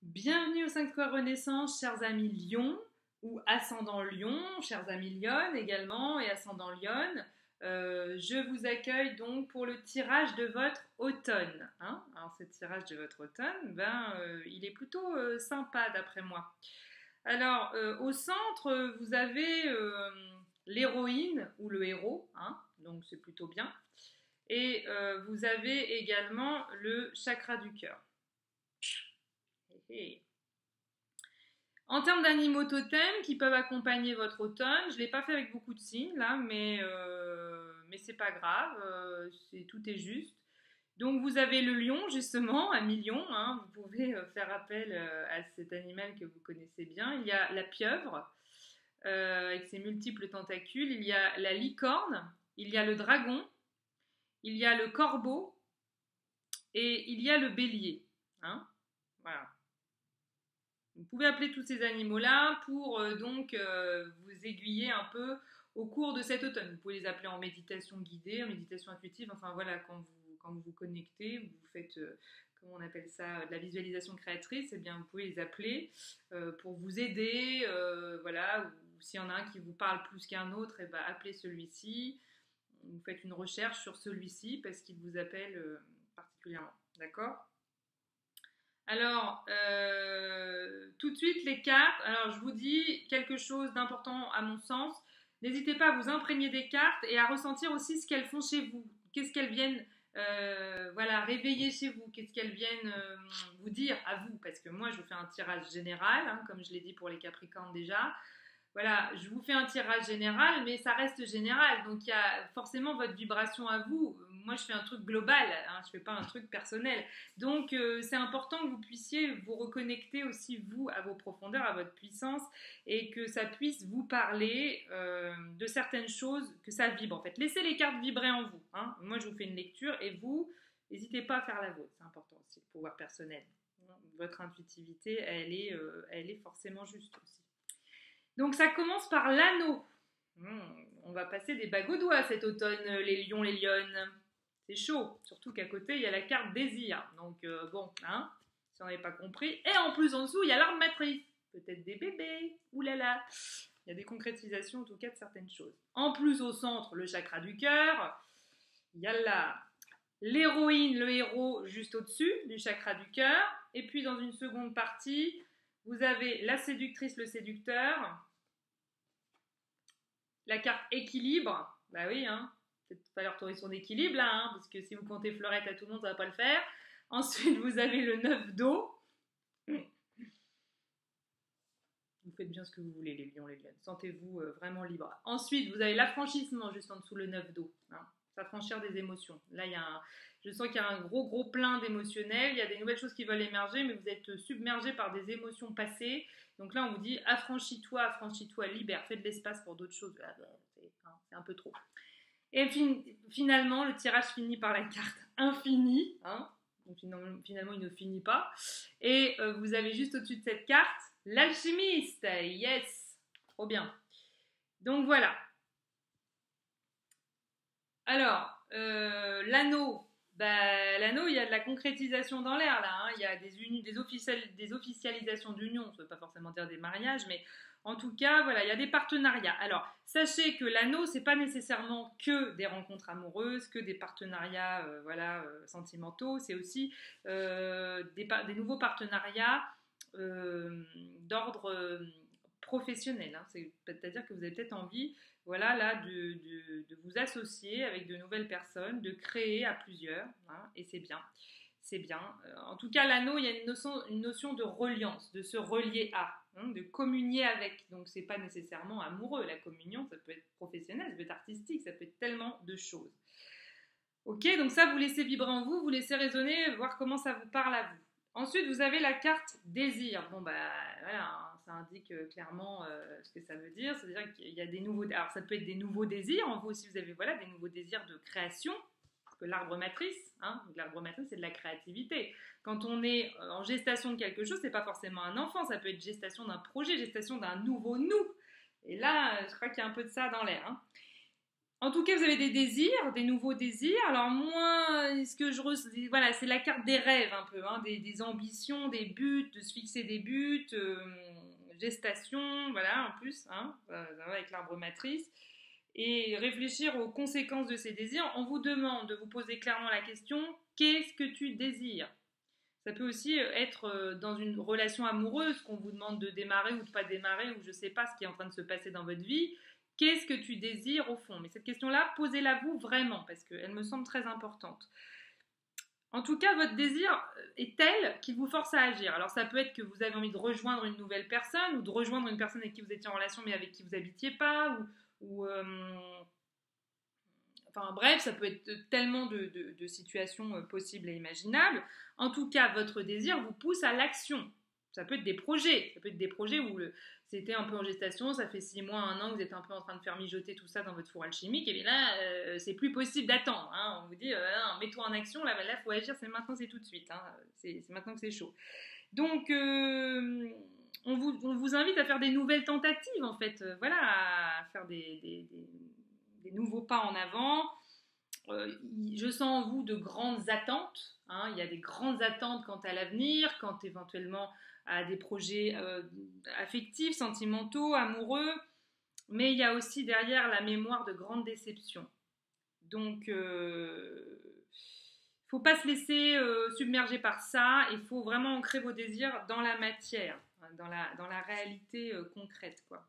Bienvenue au 5 Square Renaissance, chers amis Lion ou ascendant Lion, chers amis Lyon également et ascendant Lyon. Je vous accueille donc pour le tirage de votre automne. Alors, ce tirage de votre automne, il est plutôt sympa d'après moi. Alors, au centre, vous avez l'héroïne ou le héros, donc c'est plutôt bien. Et vous avez également le chakra du cœur. Hey. En termes d'animaux totems qui peuvent accompagner votre automne, je ne l'ai pas fait avec beaucoup de signes là, mais c'est pas grave, tout est juste. Donc vous avez le lion justement, à million, vous pouvez faire appel à cet animal que vous connaissez bien. Il y a la pieuvre avec ses multiples tentacules, il y a la licorne, il y a le dragon, il y a le corbeau et il y a le bélier. Voilà. Vous pouvez appeler tous ces animaux-là pour vous aiguiller un peu au cours de cet automne. Vous pouvez les appeler en méditation guidée, en méditation intuitive, enfin voilà, quand vous connectez, vous faites, comment on appelle ça, de la visualisation créatrice, eh bien vous pouvez les appeler pour vous aider, voilà, ou s'il y en a un qui vous parle plus qu'un autre, eh ben, appelez celui-ci, vous faites une recherche sur celui-ci parce qu'il vous appelle particulièrement, d'accord ? Alors, tout de suite, les cartes. Alors, je vous dis quelque chose d'important à mon sens. N'hésitez pas à vous imprégner des cartes et à ressentir aussi ce qu'elles font chez vous. Qu'est-ce qu'elles viennent réveiller chez vous. Qu'est-ce qu'elles viennent vous dire à vous. Parce que moi, je vous fais un tirage général, comme je l'ai dit pour les Capricornes déjà. Voilà, je vous fais un tirage général, mais ça reste général. Donc, il y a forcément votre vibration à vous. Moi, je fais un truc global, je ne fais pas un truc personnel. Donc, c'est important que vous puissiez vous reconnecter aussi, vous, à vos profondeurs, à votre puissance, et que ça puisse vous parler de certaines choses, que ça vibre, en fait. Laissez les cartes vibrer en vous. Moi, je vous fais une lecture, et vous, n'hésitez pas à faire la vôtre. C'est important aussi, le pouvoir personnel. Votre intuitivité, elle est forcément juste aussi. Donc ça commence par l'anneau. On va passer des bagues aux doigts cet automne, les lions, les lionnes. C'est chaud, surtout qu'à côté, il y a la carte désir. Donc si on n'avait pas compris. Et en plus, en dessous, il y a l'arbre matrice. Peut-être des bébés. Ouh là là. Il y a des concrétisations, en tout cas, de certaines choses. En plus, au centre, le chakra du cœur. Il y a là l'héroïne, le héros, juste au-dessus du chakra du cœur. Et puis, dans une seconde partie, vous avez la séductrice, le séducteur. La carte équilibre, bah oui, peut-être pas leur trouver son équilibre là, parce que si vous comptez fleurette à tout le monde, ça va pas le faire. Ensuite, vous avez le 9 d'eau. Vous faites bien ce que vous voulez, les lions, les lionnes. Sentez-vous vraiment libre. Ensuite, vous avez l'affranchissement juste en dessous, le 9 d'eau. S'affranchir des émotions. Là, je sens qu'il y a un gros plein d'émotionnel. Il y a des nouvelles choses qui veulent émerger, mais vous êtes submergé par des émotions passées. Donc là, on vous dit affranchis-toi, libère, fais de l'espace pour d'autres choses. C'est un peu trop. Et finalement, le tirage finit par la carte infinie. Donc finalement, il ne finit pas. Et vous avez juste au-dessus de cette carte l'alchimiste. Yes, trop bien. Donc voilà. Alors, l'anneau. L'anneau, il y a de la concrétisation dans l'air là. Il y a des officialisations d'union. Ça ne veut pas forcément dire des mariages, mais en tout cas, voilà, il y a des partenariats. Alors, sachez que l'anneau, c'est pas nécessairement que des rencontres amoureuses, que des partenariats, sentimentaux. C'est aussi des nouveaux partenariats d'ordre professionnel. C'est-à-dire que vous avez peut-être envie, voilà, là, de vous associer avec de nouvelles personnes, de créer à plusieurs, et c'est bien. C'est bien. En tout cas, l'anneau, il y a une notion de reliance, de se relier à, de communier avec. Donc, c'est pas nécessairement amoureux. La communion, ça peut être professionnel, ça peut être artistique, ça peut être tellement de choses. Ok, donc ça, vous laissez vibrer en vous, vous laissez résonner, voir comment ça vous parle à vous. Ensuite, vous avez la carte désir. Bon, voilà, ça indique clairement ce que ça veut dire. C'est-à-dire qu'il y a des nouveaux... Alors, ça peut être des nouveaux désirs. En vous aussi, vous avez des nouveaux désirs de création. Parce que l'arbre matrice, l'arbre matrice, c'est de la créativité. Quand on est en gestation de quelque chose, c'est pas forcément un enfant. Ça peut être gestation d'un projet, gestation d'un nouveau nous. Et là, je crois qu'il y a un peu de ça dans l'air. En tout cas, vous avez des désirs, des nouveaux désirs. Alors moi, voilà, c'est la carte des rêves un peu, hein, des ambitions, des buts, de se fixer des buts, gestation, voilà, en plus, hein, ça va avec l'arbre matrice. Et réfléchir aux conséquences de ces désirs. On vous demande de vous poser clairement la question, qu'est-ce que tu désires? Ça peut aussi être dans une relation amoureuse qu'on vous demande de démarrer ou de pas démarrer, ou je ne sais pas ce qui est en train de se passer dans votre vie. Qu'est-ce que tu désires au fond? Mais cette question-là, posez-la vous vraiment, parce qu'elle me semble très importante. En tout cas, votre désir est tel qu'il vous force à agir. Alors ça peut être que vous avez envie de rejoindre une nouvelle personne, ou de rejoindre une personne avec qui vous étiez en relation mais avec qui vous n'habitiez pas, ou enfin bref, ça peut être tellement de situations possibles et imaginables. En tout cas, votre désir vous pousse à l'action. Ça peut être des projets. Ça peut être des projets où c'était un peu en gestation, ça fait 6 mois, 1 an, vous êtes un peu en train de faire mijoter tout ça dans votre four alchimique, et bien là, c'est plus possible d'attendre. Hein. On vous dit, mets-toi en action, là, il faut agir, c'est maintenant, c'est tout de suite. Hein. C'est maintenant que c'est chaud. Donc, on vous invite à faire des nouvelles tentatives, en fait. Voilà, à faire des nouveaux pas en avant. Je sens en vous de grandes attentes. Hein. Il y a des grandes attentes quant à l'avenir, quant éventuellement à des projets affectifs, sentimentaux, amoureux. Mais il y a aussi derrière la mémoire de grandes déceptions. Donc, il ne faut pas se laisser submerger par ça. Il faut vraiment ancrer vos désirs dans la matière, dans la réalité concrète, quoi.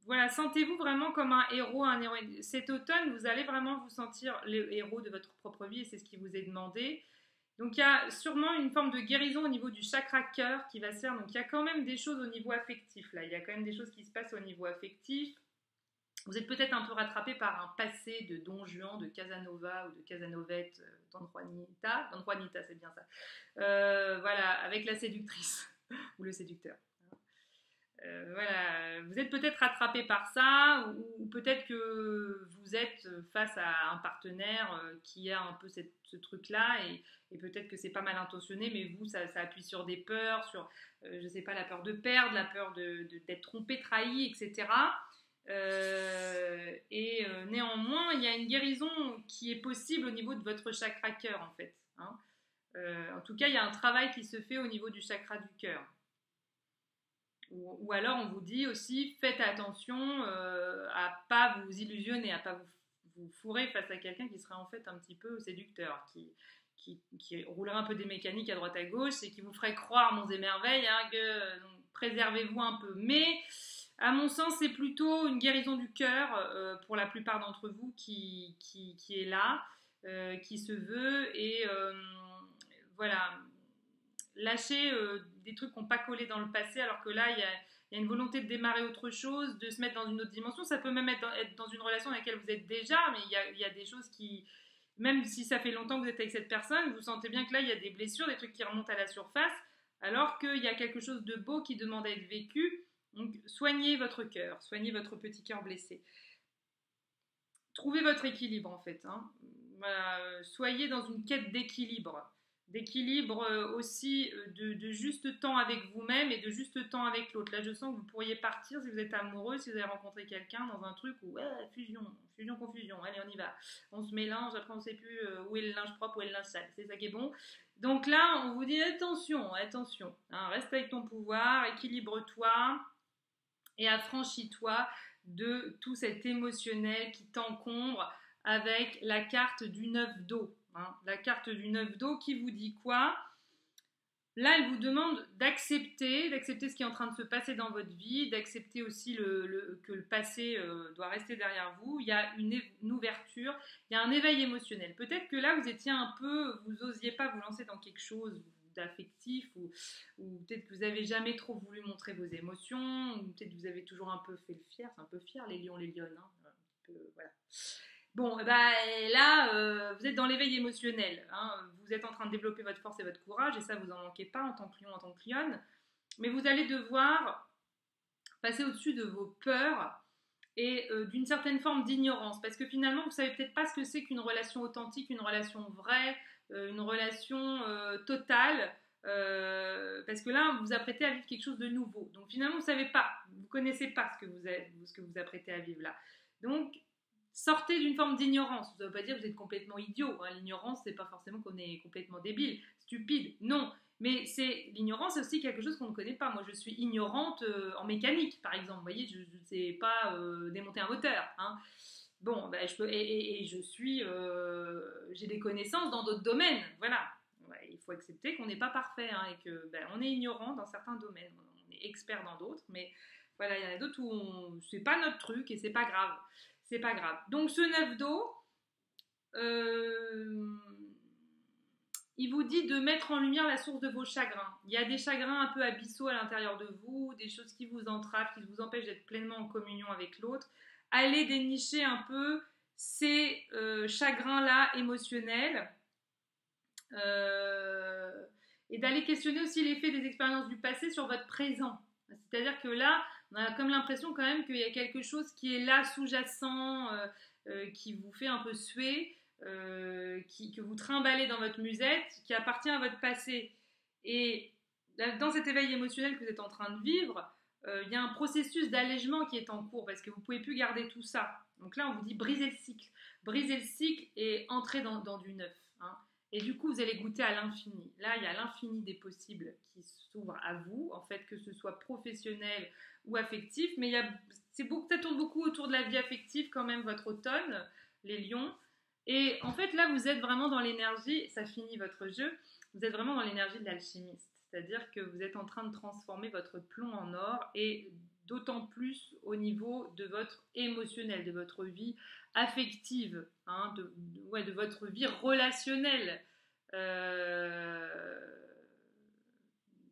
Voilà, sentez-vous vraiment comme un héros, un héroïne. Cet automne, vous allez vraiment vous sentir le héros de votre propre vie et c'est ce qui vous est demandé. Donc il y a sûrement une forme de guérison au niveau du chakra cœur qui va se faire. Donc il y a quand même des choses au niveau affectif là. Il y a quand même des choses qui se passent au niveau affectif. Vous êtes peut-être un peu rattrapé par un passé de Don Juan, de Casanova ou de Casanovette, Don Juanita. Don Juanita, c'est bien ça. Voilà, avec la séductrice ou le séducteur. Voilà, vous êtes peut-être rattrapé par ça, ou peut-être que vous êtes face à un partenaire qui a un peu ce truc-là, et peut-être que c'est pas mal intentionné, mais vous, ça appuie sur des peurs, sur, je sais pas, la peur de perdre, la peur d'être trompé, trahi, etc. Néanmoins, il y a une guérison qui est possible au niveau de votre chakra cœur, en fait. Hein. En tout cas, il y a un travail qui se fait au niveau du chakra du cœur. Ou alors on vous dit aussi faites attention à pas vous illusionner, à pas vous fourrer face à quelqu'un qui serait en fait un petit peu séducteur, qui roulerait un peu des mécaniques à droite à gauche et qui vous ferait croire monts et merveilles, hein, que donc, préservez-vous un peu. Mais à mon sens c'est plutôt une guérison du cœur pour la plupart d'entre vous qui est là, qui se veut et voilà, lâcher des trucs qui n'ont pas collé dans le passé, alors que là, il y a une volonté de démarrer autre chose, de se mettre dans une autre dimension. Ça peut même être dans une relation dans laquelle vous êtes déjà, mais il y a des choses qui, même si ça fait longtemps que vous êtes avec cette personne, vous sentez bien que là, il y a des blessures, des trucs qui remontent à la surface, alors qu'il y a quelque chose de beau qui demande à être vécu. Donc, soignez votre cœur, soignez votre petit cœur blessé. Trouvez votre équilibre, en fait. Hein. Voilà, soyez dans une quête d'équilibre. D'équilibre aussi de juste temps avec vous-même et de juste temps avec l'autre. Là, je sens que vous pourriez partir si vous êtes amoureux, si vous avez rencontré quelqu'un dans un truc où fusion, fusion, confusion, allez, on y va. On se mélange, après on ne sait plus où est le linge propre, où est le linge sale. C'est ça qui est bon. Donc là, on vous dit attention, attention. Hein, reste avec ton pouvoir, équilibre-toi et affranchis-toi de tout cet émotionnel qui t'encombre avec la carte du 9 d'eau. Hein. La carte du 9 d'eau qui vous dit quoi? Là, elle vous demande d'accepter ce qui est en train de se passer dans votre vie, d'accepter aussi que le passé doit rester derrière vous. Il y a une ouverture, il y a un éveil émotionnel. Peut-être que là, vous étiez un peu, vous n'osiez pas vous lancer dans quelque chose d'affectif, ou peut-être que vous n'avez jamais trop voulu montrer vos émotions, ou peut-être que vous avez toujours un peu fait le fier. C'est un peu fier, les lions, les lionnes. Hein, un peu, voilà. Bon, bah, là, vous êtes dans l'éveil émotionnel. Hein. Vous êtes en train de développer votre force et votre courage, et ça, vous n'en manquez pas en tant que lion, en tant que lionne. Mais vous allez devoir passer au-dessus de vos peurs et d'une certaine forme d'ignorance. Parce que finalement, vous ne savez peut-être pas ce que c'est qu'une relation authentique, une relation vraie, une relation totale. Parce que là, vous vous apprêtez à vivre quelque chose de nouveau. Donc finalement, vous ne savez pas. ne connaissez pas ce que vous apprêtez à vivre là. Donc, sortez d'une forme d'ignorance. Ça ne veut pas dire que vous êtes complètement idiot. Hein. L'ignorance, c'est pas forcément qu'on est complètement débile, stupide. Non. Mais l'ignorance, c'est aussi quelque chose qu'on ne connaît pas. Moi, je suis ignorante en mécanique, par exemple. Vous voyez, je ne sais pas démonter un moteur. Hein. Bon, ben, j'ai des connaissances dans d'autres domaines. Voilà. Ouais, il faut accepter qu'on n'est pas parfait hein, et que on est ignorant dans certains domaines. On est expert dans d'autres, mais voilà, il y en a d'autres où c'est pas notre truc et c'est pas grave. C'est pas grave. Donc, ce 9 d'eau, il vous dit de mettre en lumière la source de vos chagrins. Il y a des chagrins un peu abyssaux à l'intérieur de vous, des choses qui vous entravent, qui vous empêchent d'être pleinement en communion avec l'autre. Allez dénicher un peu ces chagrins-là émotionnels et d'aller questionner aussi l'effet des expériences du passé sur votre présent. C'est-à-dire que là, on a comme l'impression quand même qu'il y a quelque chose qui est là, sous-jacent, qui vous fait un peu suer, que vous trimballez dans votre musette, qui appartient à votre passé. Et dans cet éveil émotionnel que vous êtes en train de vivre, il y a un processus d'allègement qui est en cours parce que vous ne pouvez plus garder tout ça. Donc là, on vous dit briser le cycle. Briser le cycle et entrer dans du neuf. Hein. Et du coup, vous allez goûter à l'infini. Là, il y a l'infini des possibles qui s'ouvrent à vous, en fait, que ce soit professionnel ou affectif. Mais ça tourne beaucoup autour de la vie affective quand même, votre automne, les lions. Et en fait, là, vous êtes vraiment dans l'énergie, ça finit votre jeu, vous êtes vraiment dans l'énergie de l'alchimiste. C'est-à-dire que vous êtes en train de transformer votre plomb en or et d'autant plus au niveau de votre émotionnel, de votre vie affective, hein, de votre vie relationnelle,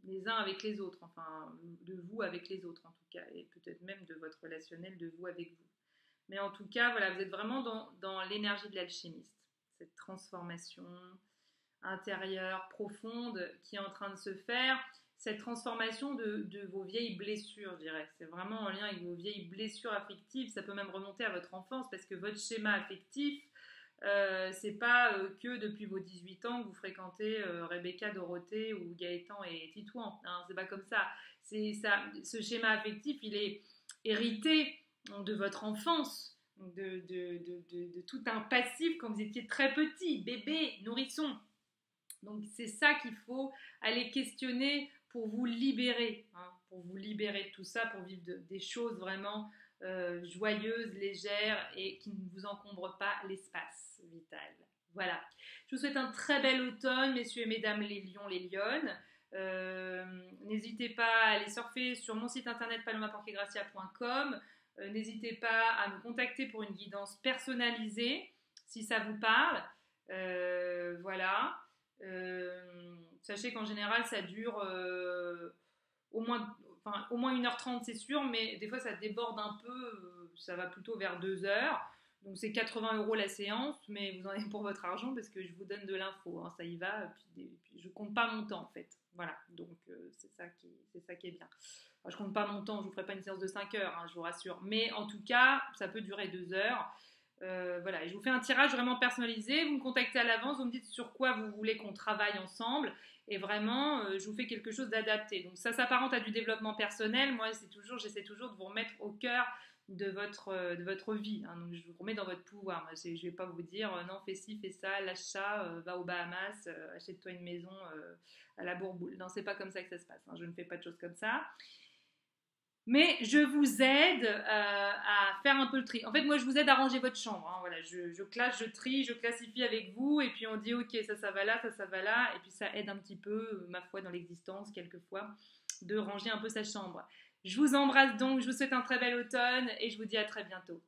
les uns avec les autres, enfin, de vous avec les autres en tout cas, et peut-être même de votre relationnel de vous avec vous. Mais en tout cas, voilà, vous êtes vraiment dans l'énergie de l'alchimiste, cette transformation intérieure, profonde, qui est en train de se faire, cette transformation de vos vieilles blessures, je dirais. C'est vraiment en lien avec vos vieilles blessures affectives, ça peut même remonter à votre enfance, parce que votre schéma affectif, c'est pas que depuis vos 18 ans que vous fréquentez Rebecca, Dorothée ou Gaëtan et Titouan, hein, c'est pas comme ça. Ce schéma affectif, il est hérité de votre enfance, de tout un passif quand vous étiez très petit, bébé, nourrisson. Donc c'est ça qu'il faut aller questionner pour vous libérer, hein, pour vous libérer de tout ça, pour vivre des choses vraiment joyeuses, légères et qui ne vous encombrent pas l'espace vital. Voilà. Je vous souhaite un très bel automne, messieurs et mesdames les lions, les lionnes. N'hésitez pas à aller surfer sur mon site internet palomaporquegracia.com. N'hésitez pas à me contacter pour une guidance personnalisée si ça vous parle. Voilà. Sachez qu'en général ça dure au moins 1h30 c'est sûr, mais des fois ça déborde un peu, ça va plutôt vers 2 heures. Donc c'est 80 € la séance, mais vous en avez pour votre argent parce que je vous donne de l'info, hein, ça y va, puis je compte pas mon temps en fait. Voilà, donc c'est ça qui est bien. Enfin, je compte pas mon temps, je vous ferai pas une séance de 5 heures, hein, je vous rassure. Mais en tout cas, ça peut durer 2 heures. Voilà, et je vous fais un tirage vraiment personnalisé. Vous me contactez à l'avance, vous me dites sur quoi vous voulez qu'on travaille ensemble. Et vraiment, je vous fais quelque chose d'adapté. Donc ça s'apparente à du développement personnel. Moi, j'essaie toujours de vous remettre au cœur de votre vie. Hein. Donc je vous remets dans votre pouvoir. Moi, je ne vais pas vous dire non, fais ci, fais ça, lâche ça, va aux Bahamas, achète-toi une maison à la Bourboule. Non, c'est pas comme ça que ça se passe. Hein. Je ne fais pas de choses comme ça. Mais je vous aide à faire un peu le tri. En fait, moi, je vous aide à ranger votre chambre. Hein. Voilà, je classe, je trie, je classifie avec vous. Et puis, on dit, OK, ça va là, ça va là. Et puis, ça aide un petit peu, ma foi, dans l'existence, quelquefois, de ranger un peu sa chambre. Je vous embrasse donc, je vous souhaite un très bel automne et je vous dis à très bientôt.